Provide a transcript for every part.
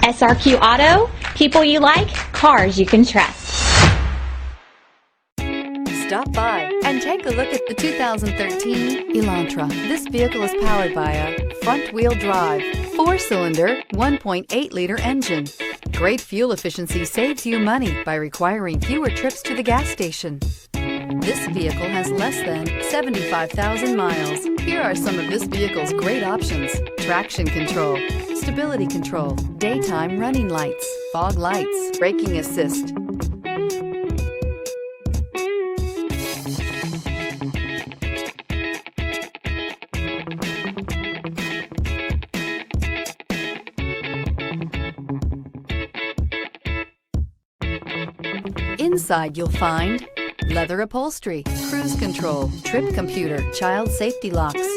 SRQ Auto, people you like, cars you can trust. Stop by and take a look at the 2013 Elantra. This vehicle is powered by a front-wheel drive, 4-cylinder, 1.8-liter engine. Great fuel efficiency saves you money by requiring fewer trips to the gas station. This vehicle has less than 75,000 miles. Here are some of this vehicle's great options: traction control, stability control, daytime running lights, fog lights, braking assist. Inside you'll find leather upholstery, cruise control, trip computer, child safety locks,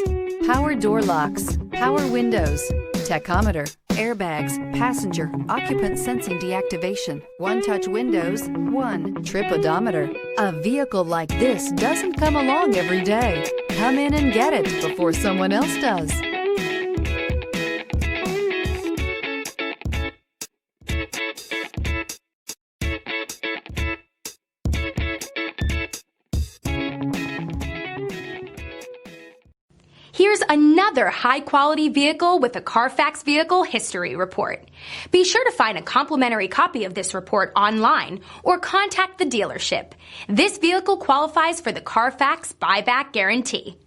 power door locks, power windows, tachometer, airbags, passenger, occupant sensing deactivation, one-touch windows, one trip odometer. A vehicle like this doesn't come along every day. Come in and get it before someone else does. Here's another high-quality vehicle with a Carfax Vehicle History Report. Be sure to find a complimentary copy of this report online or contact the dealership. This vehicle qualifies for the Carfax Buyback Guarantee.